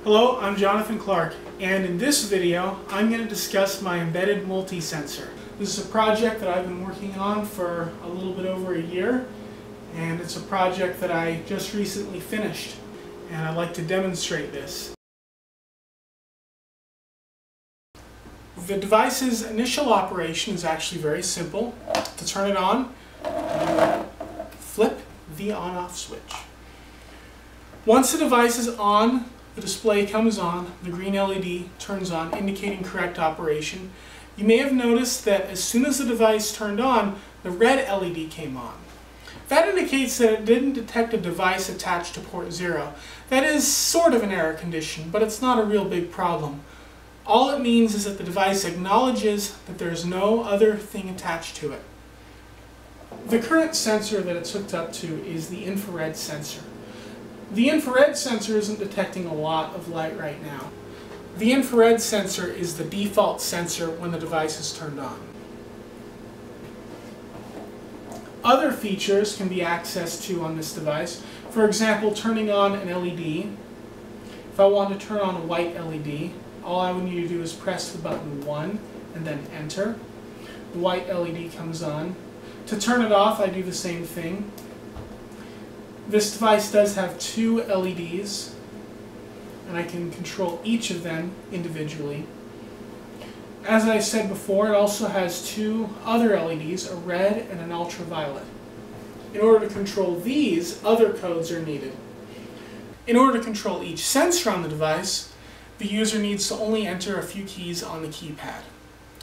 Hello, I'm Jonathan Clark, and in this video I'm going to discuss my embedded multi-sensor. This is a project that I've been working on for a little bit over a year, and it's a project that I just recently finished, and I'd like to demonstrate this. The device's initial operation is actually very simple. To turn it on, flip the on-off switch. Once the device is on, the display comes on, the green LED turns on, indicating correct operation. You may have noticed that as soon as the device turned on, the red LED came on. That indicates that it didn't detect a device attached to port 0. That is sort of an error condition, but it's not a real big problem. All it means is that the device acknowledges that there's no other thing attached to it. The current sensor that it's hooked up to is the infrared sensor. The infrared sensor isn't detecting a lot of light right now. The infrared sensor is the default sensor when the device is turned on. Other features can be accessed to on this device. For example, turning on an LED. If I want to turn on a white LED, all I would need to do is press the button 1 and then enter. The white LED comes on. To turn it off, I do the same thing. This device does have 2 LEDs, and I can control each of them individually. As I said before, it also has 2 other LEDs, a red and an ultraviolet. In order to control these, other codes are needed. In order to control each sensor on the device, the user needs to only enter a few keys on the keypad.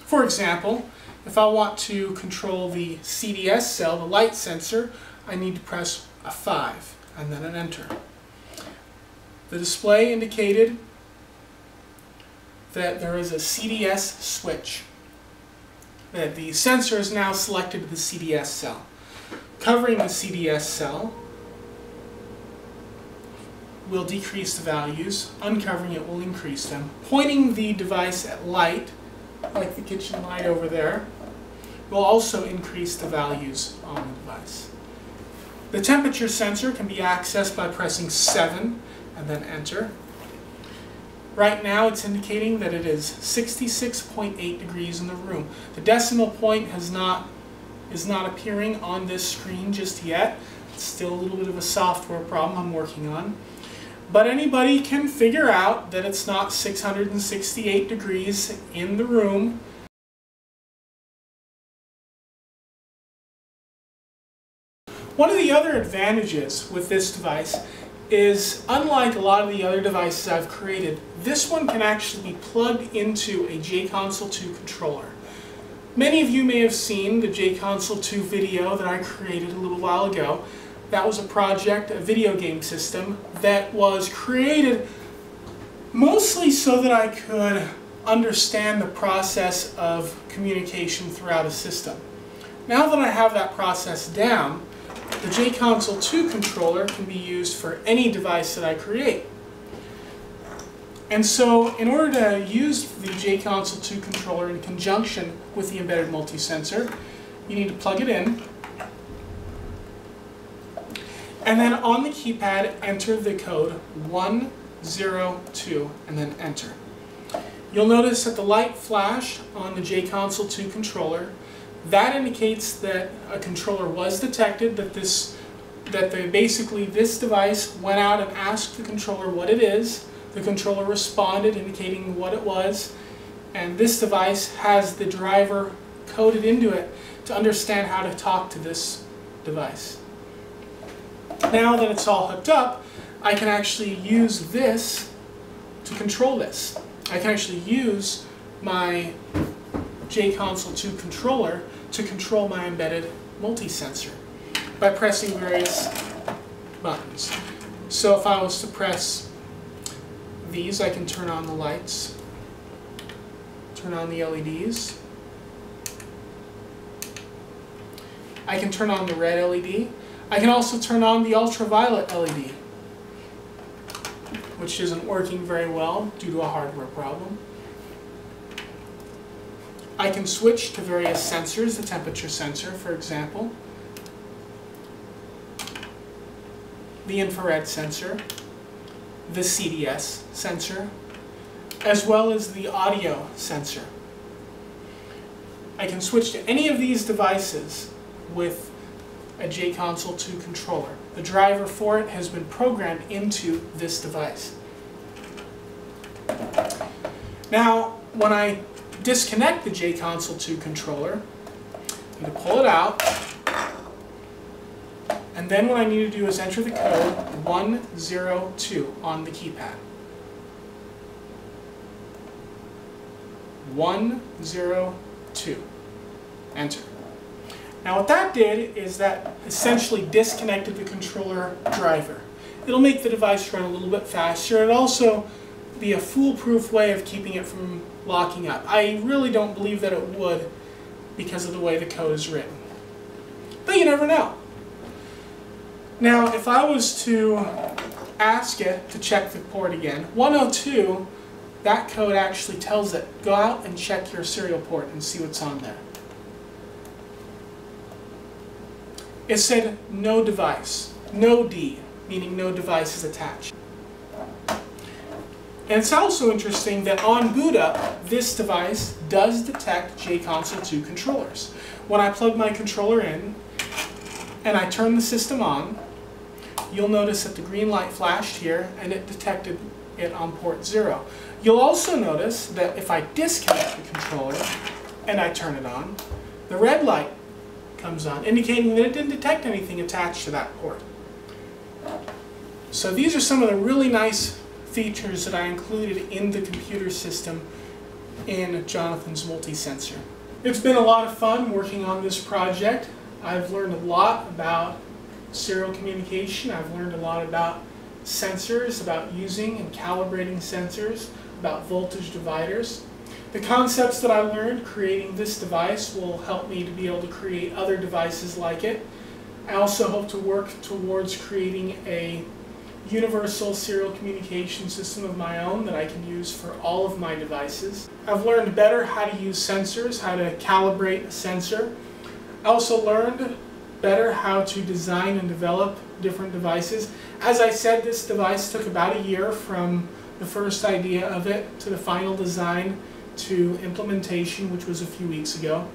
For example, if I want to control the CDS cell, the light sensor, I need to press a 5 and then an enter. The display indicated that there is a CDS switch, that the sensor is now selected to the CDS cell. Covering the CDS cell will decrease the values, uncovering it will increase them. Pointing the device at light, like the kitchen light over there, will also increase the values on the device. The temperature sensor can be accessed by pressing 7 and then enter. Right now it's indicating that it is 66.8 degrees in the room. The decimal point is not appearing on this screen just yet. It's still a little bit of a software problem I'm working on. But anybody can figure out that it's not 668 degrees in the room. One of the other advantages with this device is, unlike a lot of the other devices I've created, this one can actually be plugged into a JConsole 2 controller. Many of you may have seen the JConsole 2 video that I created a little while ago. That was a project, a video game system, that was created mostly so that I could understand the process of communication throughout a system. Now that I have that process down, the JConsole 2 controller can be used for any device that I create. And so, in order to use the JConsole 2 controller in conjunction with the embedded multi-sensor, you need to plug it in, and then on the keypad enter the code 102 and then enter. You'll notice that the light flashed on the JConsole 2 controller. That indicates that a controller was detected, basically this device went out and asked the controller what it is. The controller responded indicating what it was, and this device has the driver coded into it to understand how to talk to this device. Now that it's all hooked up, I can actually use this to control this. I can actually use my JConsole 2 controller to control my embedded multi-sensor by pressing various buttons. So if I was to press these, I can turn on the lights, turn on the LEDs. I can turn on the red LED. I can also turn on the ultraviolet LED, which isn't working very well due to a hardware problem. I can switch to various sensors, the temperature sensor, for example, the infrared sensor, the CDS sensor, as well as the audio sensor. I can switch to any of these devices with a JConsole 2 controller. The driver for it has been programmed into this device. Now, when I disconnect the JConsole 2 controller, I'm going to pull it out, and then what I need to do is enter the code 102 on the keypad. 102. Enter. Now what that did is that essentially disconnected the controller driver. It'll make the device run a little bit faster. It'll also be a foolproof way of keeping it from locking up. I really don't believe that it would because of the way the code is written. But you never know. Now if I was to ask it to check the port again, 102, that code actually tells it, go out and check your serial port and see what's on there. It said no device, no D, meaning no device is attached. And it's also interesting that on boot up, this device does detect JConsole 2 controllers. When I plug my controller in and I turn the system on, you'll notice that the green light flashed here and it detected it on port 0. You'll also notice that if I disconnect the controller and I turn it on, the red light comes on, indicating that it didn't detect anything attached to that port. So these are some of the really nice features that I included in the computer system in Jonathan's multi-sensor. It's been a lot of fun working on this project. I've learned a lot about serial communication. I've learned a lot about sensors, about using and calibrating sensors, about voltage dividers. The concepts that I learned creating this device will help me to be able to create other devices like it. I also hope to work towards creating a universal serial communication system of my own that I can use for all of my devices. I've learned better how to use sensors, how to calibrate a sensor. I also learned better how to design and develop different devices. As I said, this device took about a year from the first idea of it to the final design to implementation, which was a few weeks ago.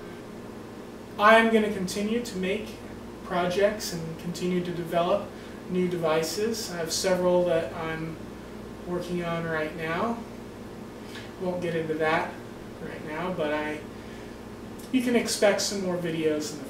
I'm going to continue to make projects and continue to develop new devices. I have several that I'm working on right now. Won't get into that right now, but you can expect some more videos in the